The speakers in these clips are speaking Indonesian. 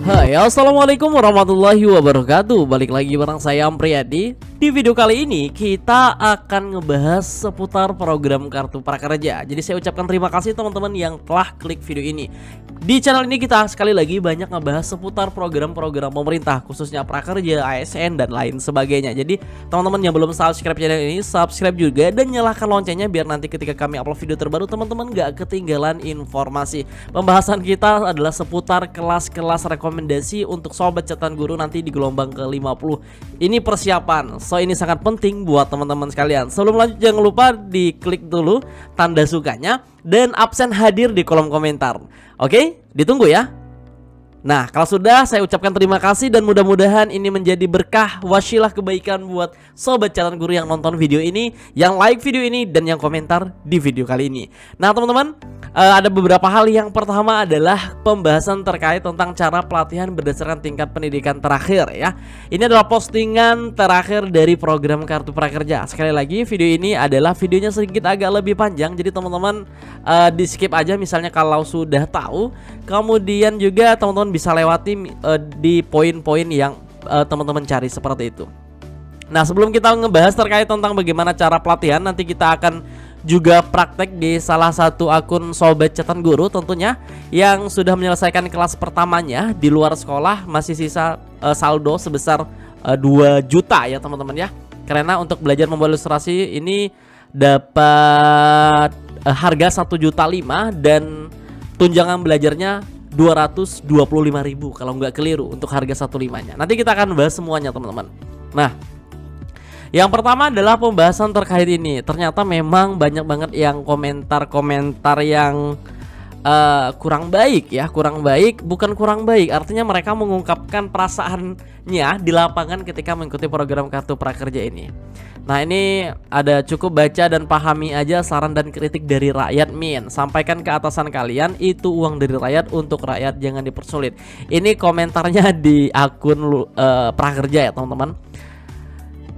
Hai, assalamualaikum warahmatullahi wabarakatuh. Balik lagi bareng saya Ampriyadi. Di video kali ini kita akan ngebahas seputar program kartu prakerja. Jadi saya ucapkan terima kasih teman-teman yang telah klik video ini. Di channel ini kita sekali lagi banyak ngebahas seputar program-program pemerintah, khususnya prakerja, ASN dan lain sebagainya. Jadi teman-teman yang belum subscribe channel ini, subscribe juga dan nyalakan loncengnya biar nanti ketika kami upload video terbaru teman-teman gak ketinggalan informasi. Pembahasan kita adalah seputar kelas-kelas rekomendasi untuk sobat catatan guru nanti di gelombang ke-50. Ini persiapan, so ini sangat penting buat teman-teman sekalian. Sebelum lanjut jangan lupa diklik dulu tanda sukanya dan absen hadir di kolom komentar. Oke, ditunggu ya. Nah, kalau sudah saya ucapkan terima kasih dan mudah-mudahan ini menjadi berkah wasilah kebaikan buat sobat calon guru yang nonton video ini, yang like video ini dan yang komentar di video kali ini. Nah, teman-teman, ada beberapa hal. Yang pertama adalah pembahasan terkait tentang cara pelatihan berdasarkan tingkat pendidikan terakhir ya. Ini adalah postingan terakhir dari program kartu prakerja. Sekali lagi video ini adalah videonya sedikit agak lebih panjang, jadi teman-teman di skip aja misalnya kalau sudah tahu. Kemudian juga teman-teman bisa lewati di poin-poin yang teman-teman cari seperti itu. Nah, sebelum kita ngebahas terkait tentang bagaimana cara pelatihan, nanti kita akan juga praktek di salah satu akun sobat catatan guru tentunya yang sudah menyelesaikan kelas pertamanya di luar sekolah, masih sisa saldo sebesar 2 juta ya teman-teman ya. Karena untuk belajar membuat ilustrasi ini dapat harga 1,5 juta dan tunjangan belajarnya 225.000 kalau nggak keliru untuk harga 1,5-nya. Nanti kita akan bahas semuanya teman-teman. Nah, yang pertama adalah pembahasan terkait ini. Ternyata memang banyak banget yang komentar-komentar yang kurang baik ya. Kurang baik, bukan kurang baik, artinya mereka mengungkapkan perasaannya di lapangan ketika mengikuti program kartu prakerja ini. Nah, ini ada cukup baca dan pahami aja saran dan kritik dari rakyat min. Sampaikan ke atasan kalian, itu uang dari rakyat untuk rakyat, jangan dipersulit. Ini komentarnya di akun prakerja ya teman-teman.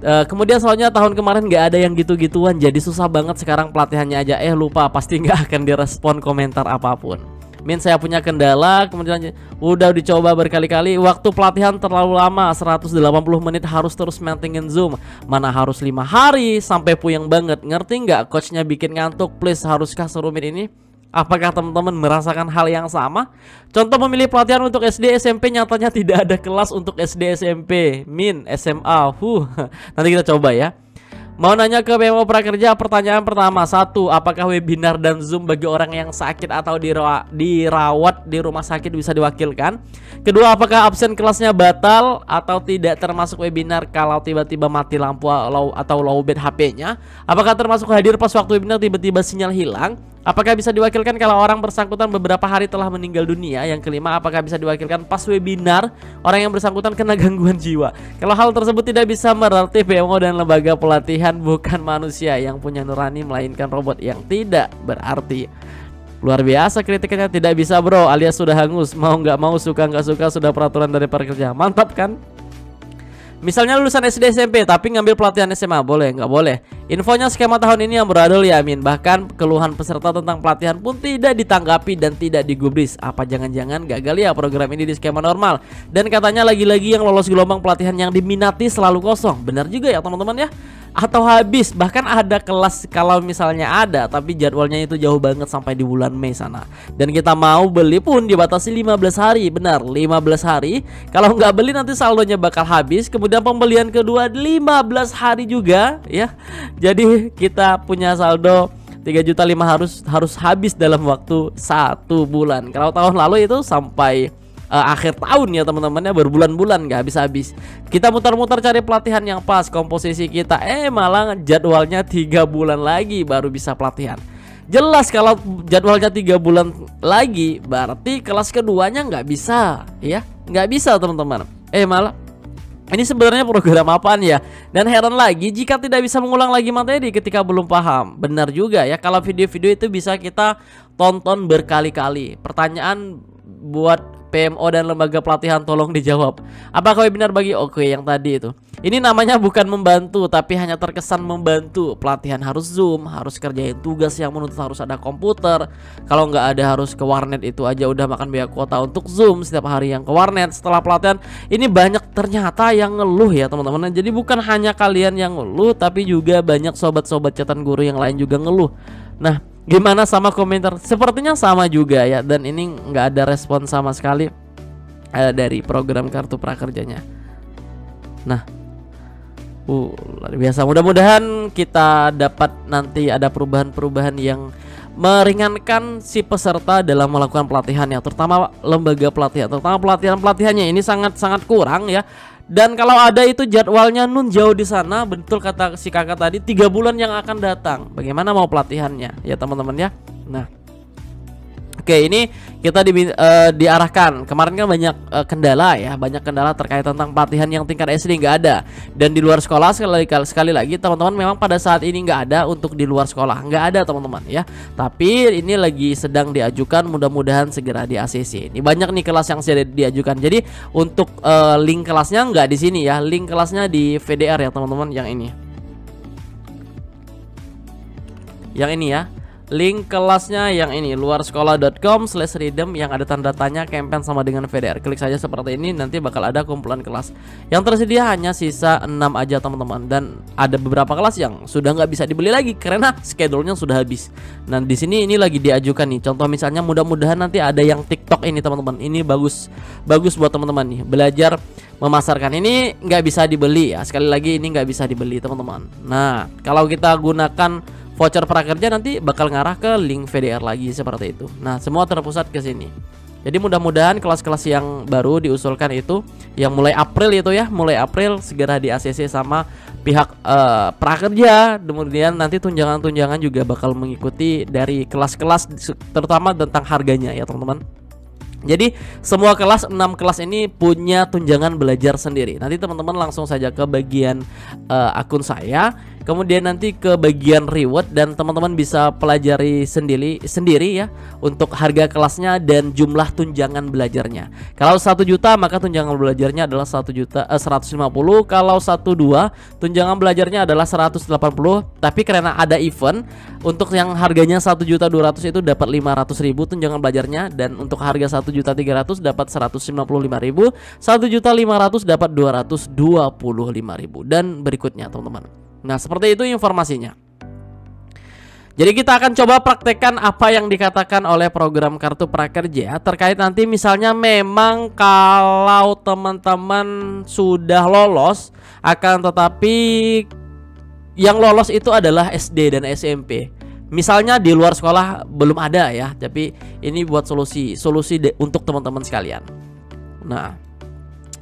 Kemudian soalnya tahun kemarin nggak ada yang gitu-gituan, jadi susah banget sekarang pelatihannya aja. Lupa, pasti nggak akan direspon komentar apapun. Min, saya punya kendala, kemudian udah dicoba berkali-kali. Waktu pelatihan terlalu lama, 180 menit harus terus mantengin Zoom. Mana harus 5 hari, sampai puyeng banget. Ngerti nggak coachnya bikin ngantuk? Please, haruskah serumit ini? Apakah teman-teman merasakan hal yang sama? Contoh memilih pelatihan untuk SD SMP, nyatanya tidak ada kelas untuk SD SMP. Min, SMA, nanti kita coba ya. Mau nanya ke PMO Prakerja, pertanyaan pertama, 1. Apakah webinar dan Zoom bagi orang yang sakit atau dirawat di rumah sakit bisa diwakilkan? Kedua, apakah absen kelasnya batal atau tidak termasuk webinar kalau tiba-tiba mati lampu atau lowbat HP-nya? Apakah termasuk hadir pas waktu webinar tiba-tiba sinyal hilang? Apakah bisa diwakilkan kalau orang bersangkutan beberapa hari telah meninggal dunia? Yang kelima, apakah bisa diwakilkan pas webinar orang yang bersangkutan kena gangguan jiwa? Kalau hal tersebut tidak bisa, berarti PMO dan lembaga pelatihan bukan manusia yang punya nurani, melainkan robot yang tidak berarti. Luar biasa kritiknya. Tidak bisa bro, alias sudah hangus. Mau nggak mau, suka nggak suka, sudah peraturan dari prakerja. Mantap kan? Misalnya lulusan SD SMP tapi ngambil pelatihan SMA, boleh nggak boleh? Infonya skema tahun ini yang beradil ya Amin. Bahkan keluhan peserta tentang pelatihan pun tidak ditanggapi dan tidak digubris. Apa jangan-jangan gagal ya program ini di skema normal? Dan katanya lagi-lagi yang lolos gelombang pelatihan yang diminati selalu kosong. Benar juga ya teman-teman ya? Atau habis, bahkan ada kelas kalau misalnya ada tapi jadwalnya itu jauh banget sampai di bulan Mei sana. Dan kita mau beli pun dibatasi 15 hari. Benar, 15 hari. Kalau nggak beli nanti saldonya bakal habis. Kemudian pembelian kedua 15 hari juga ya. Jadi kita punya saldo 3,5 juta harus habis dalam waktu 1 bulan. Kalau tahun lalu itu sampai akhir tahun ya teman-temannya, berbulan-bulan nggak habis-habis. Kita muter-muter cari pelatihan yang pas komposisi kita, malah jadwalnya 3 bulan lagi baru bisa pelatihan. Jelas kalau jadwalnya 3 bulan lagi berarti kelas keduanya nggak bisa ya, nggak bisa teman-teman. Malah ini sebenarnya program apaan ya? Dan heran lagi jika tidak bisa mengulang lagi materi ketika belum paham. Benar juga ya, kalau video-video itu bisa kita tonton berkali-kali. Pertanyaan buat PMO dan lembaga pelatihan tolong dijawab. Apakah webinar bagi oke yang tadi itu? Ini namanya bukan membantu tapi hanya terkesan membantu. Pelatihan harus Zoom, harus kerjain tugas yang menuntut harus ada komputer. Kalau nggak ada harus ke warnet, itu aja udah makan biaya kuota untuk Zoom setiap hari yang ke warnet. Setelah pelatihan ini banyak ternyata yang ngeluh ya teman-teman. Jadi bukan hanya kalian yang ngeluh tapi juga banyak sobat-sobat catatan guru yang lain juga ngeluh. Nah, gimana sama komentar? Sepertinya sama juga ya. Dan ini nggak ada respon sama sekali dari program kartu prakerjanya. Nah, luar biasa. Mudah-mudahan kita dapat nanti ada perubahan-perubahan yang meringankan si peserta dalam melakukan pelatihan ya, terutama lembaga pelatihan, terutama pelatihannya ini sangat-sangat kurang ya. Dan kalau ada itu jadwalnya nun jauh di sana, betul kata si kakak tadi, 3 bulan yang akan datang. Bagaimana mau pelatihannya ya teman-teman ya. Nah, oke, ini kita diarahkan. Kemarin kan banyak kendala ya, banyak kendala terkait tentang pelatihan yang tingkat SD nggak ada. Dan di luar sekolah sekali lagi teman-teman, memang pada saat ini nggak ada untuk di luar sekolah, nggak ada teman-teman ya. Tapi ini lagi sedang diajukan, mudah-mudahan segera di ACC. Ini banyak nih kelas yang sudah diajukan. Jadi untuk link kelasnya nggak di sini ya, link kelasnya di VDR ya teman-teman, yang ini. Yang ini ya. Link kelasnya yang ini, luarsekolah.com/redeem yang ada tanda tanya campaign sama dengan VDR. Klik saja seperti ini, nanti bakal ada kumpulan kelas. Yang tersedia hanya sisa 6 aja teman-teman. Dan ada beberapa kelas yang sudah nggak bisa dibeli lagi karena schedule-nya sudah habis. Nah di sini ini lagi diajukan nih. Contoh misalnya, mudah-mudahan nanti ada yang TikTok ini teman-teman. Ini bagus buat teman-teman nih, belajar memasarkan. Ini nggak bisa dibeli ya. Sekali lagi ini nggak bisa dibeli teman-teman. Nah kalau kita gunakan voucher prakerja nanti bakal ngarah ke link VDR lagi seperti itu. Nah, semua terpusat ke sini. Jadi mudah-mudahan kelas-kelas yang baru diusulkan itu yang mulai April itu ya, mulai April segera di ACC sama pihak prakerja. Kemudian nanti tunjangan-tunjangan juga bakal mengikuti dari kelas-kelas, terutama tentang harganya ya, teman-teman. Jadi semua kelas, 6 kelas ini punya tunjangan belajar sendiri. Nanti teman-teman langsung saja ke bagian akun saya, kemudian nanti ke bagian reward, dan teman-teman bisa pelajari sendiri ya untuk harga kelasnya dan jumlah tunjangan belajarnya. Kalau 1 juta maka tunjangan belajarnya adalah 1.150. Kalau 1.2 tunjangan belajarnya adalah 180. Tapi karena ada event, untuk yang harganya 1.200.000 itu dapat 500.000 tunjangan belajarnya, dan untuk harga 1.300.000 dapat 155.000, 1.500.000 dapat 225.000, dan berikutnya teman-teman. Nah seperti itu informasinya. Jadi kita akan coba praktekkan apa yang dikatakan oleh program kartu prakerja terkait nanti misalnya memang kalau teman-teman sudah lolos, akan tetapi yang lolos itu adalah SD dan SMP. Misalnya di luar sekolah belum ada ya, tapi ini buat solusi untuk teman-teman sekalian. Nah,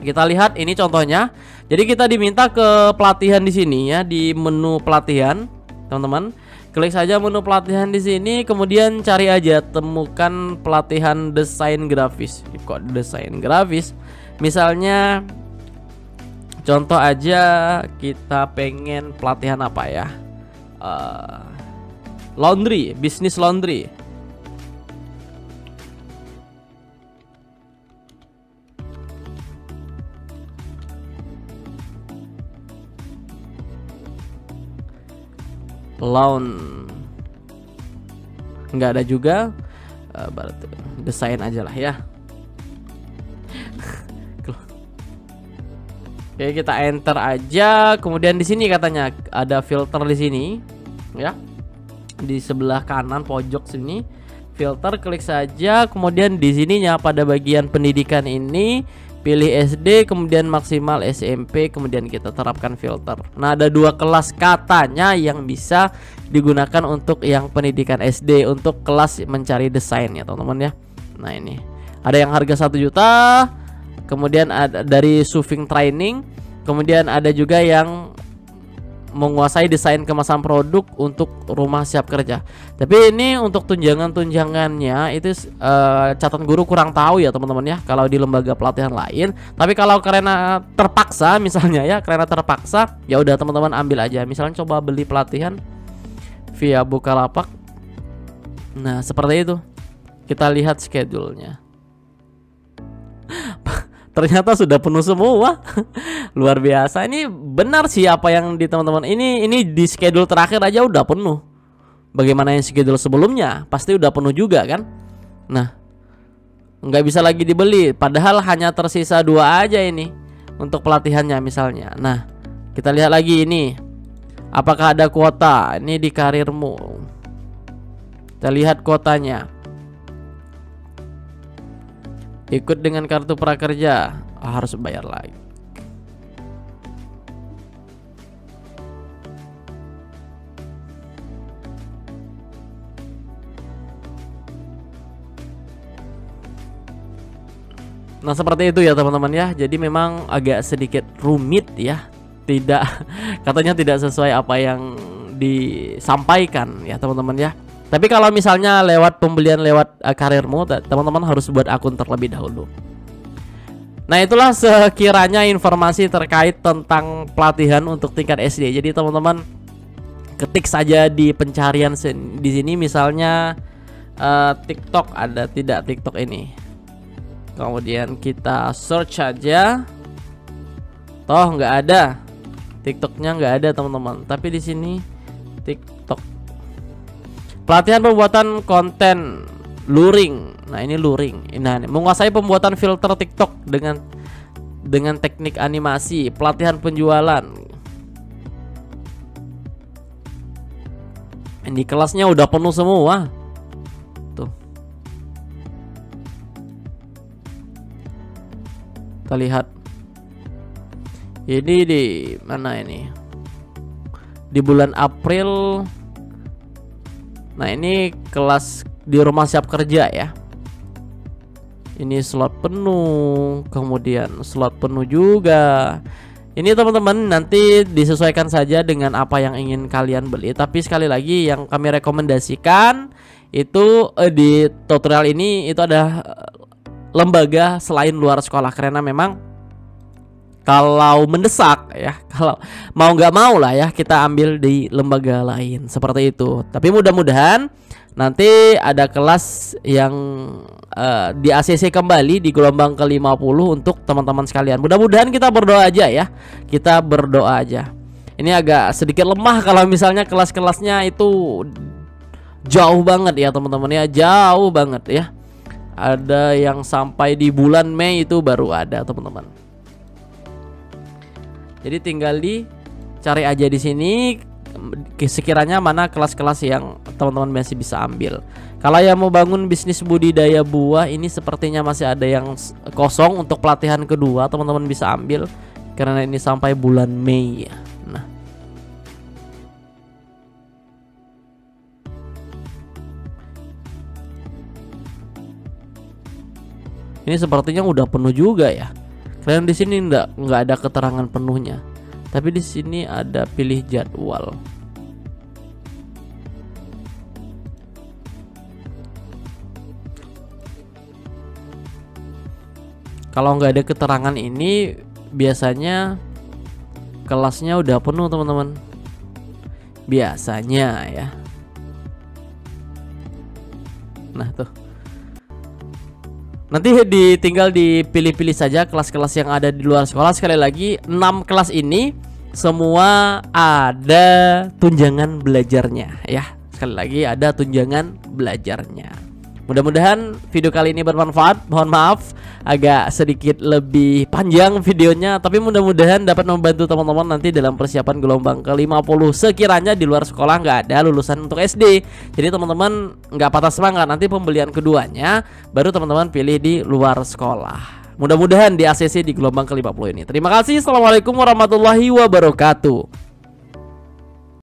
kita lihat ini contohnya. Jadi kita diminta ke pelatihan di sini ya, di menu pelatihan, teman-teman. Klik saja menu pelatihan di sini, kemudian cari aja temukan pelatihan desain grafis. Kok desain grafis? Misalnya contoh aja kita pengen pelatihan apa ya? Laundry, bisnis laundry. Nggak ada juga, berarti desain aja lah ya. Oke, kita enter aja. Kemudian di sini katanya ada filter di sini ya, di sebelah kanan pojok sini filter, klik saja. Kemudian di sininya pada bagian pendidikan ini pilih SD, kemudian maksimal SMP, kemudian kita terapkan filter. Nah ada 2 kelas katanya yang bisa digunakan untuk yang pendidikan SD, untuk kelas mencari desain ya teman-teman ya. Nah ini ada yang harga 1 juta, kemudian ada dari Suving Training, kemudian ada juga yang menguasai desain kemasan produk untuk rumah siap kerja. Tapi ini untuk tunjangannya itu catatan guru kurang tahu ya teman-teman ya, kalau di lembaga pelatihan lain. Tapi kalau karena terpaksa misalnya ya, karena terpaksa ya udah teman-teman ambil aja. Misalnya coba beli pelatihan via Bukalapak. Nah seperti itu, kita lihat schedule-nya. Ternyata sudah penuh semua. Luar biasa. Ini benar sih apa yang di teman-teman. Ini di schedule terakhir aja udah penuh. Bagaimana yang schedule sebelumnya? Pasti udah penuh juga kan? Nah, nggak bisa lagi dibeli. Padahal hanya tersisa 2 aja ini untuk pelatihannya misalnya. Nah, kita lihat lagi ini. Apakah ada kuota? Ini di karirmu. Kita lihat kuotanya. Ikut dengan kartu prakerja, harus bayar lagi. Nah, seperti itu ya teman-teman ya. Jadi memang agak sedikit rumit ya. Tidak, katanya tidak sesuai apa yang disampaikan ya teman-teman ya. Tapi kalau misalnya lewat pembelian lewat karirmu, teman-teman harus buat akun terlebih dahulu. Nah, itulah sekiranya informasi terkait tentang pelatihan untuk tingkat SD. Jadi teman-teman ketik saja di pencarian di sini misalnya TikTok, ada tidak TikTok ini. Kemudian kita search aja. Toh nggak ada. TikToknya nggak ada teman-teman. Tapi di sini TikTok. Pelatihan pembuatan konten luring. Nah, ini luring. Nah, menguasai pembuatan filter TikTok dengan teknik animasi, pelatihan penjualan. Ini kelasnya udah penuh semua. Tuh. Kita lihat. Ini di mana ini? Di bulan April. Nah, ini kelas di rumah siap kerja ya. Ini slot penuh, kemudian slot penuh juga. Ini teman-teman nanti disesuaikan saja dengan apa yang ingin kalian beli. Tapi sekali lagi yang kami rekomendasikan itu di tutorial ini itu ada lembaga selain luar sekolah, karena memang kalau mendesak ya, kalau mau nggak mau lah ya, kita ambil di lembaga lain seperti itu. Tapi mudah-mudahan nanti ada kelas yang di ACC kembali di gelombang ke-50 untuk teman-teman sekalian. Mudah-mudahan kita berdoa aja ya. Kita berdoa aja. Ini agak sedikit lemah kalau misalnya kelas-kelasnya itu jauh banget ya teman-teman ya, jauh banget ya. Ada yang sampai di bulan Mei itu baru ada teman-teman. Jadi tinggal dicari aja di sini sekiranya mana kelas-kelas yang teman-teman masih bisa ambil. Kalau yang mau bangun bisnis budidaya buah, ini sepertinya masih ada yang kosong untuk pelatihan kedua, teman-teman bisa ambil karena ini sampai bulan Mei ya. Nah, ini sepertinya udah penuh juga ya. Kalian di sini nggak ada keterangan penuhnya, tapi di sini ada pilih jadwal. Kalau nggak ada keterangan ini biasanya kelasnya udah penuh teman-teman. Biasanya ya. Nah tuh. Nanti tinggal dipilih-pilih saja kelas-kelas yang ada di luar sekolah. Sekali lagi 6 kelas ini semua ada tunjangan belajarnya ya. Sekali lagi ada tunjangan belajarnya. Mudah-mudahan video kali ini bermanfaat. Mohon maaf agak sedikit lebih panjang videonya, tapi mudah-mudahan dapat membantu teman-teman nanti dalam persiapan gelombang ke-50 sekiranya di luar sekolah nggak ada lulusan untuk SD. Jadi teman-teman nggak patah semangat, nanti pembelian keduanya baru teman-teman pilih di luar sekolah. Mudah-mudahan di ACC di gelombang ke-50 ini. Terima kasih. Assalamualaikum warahmatullahi wabarakatuh.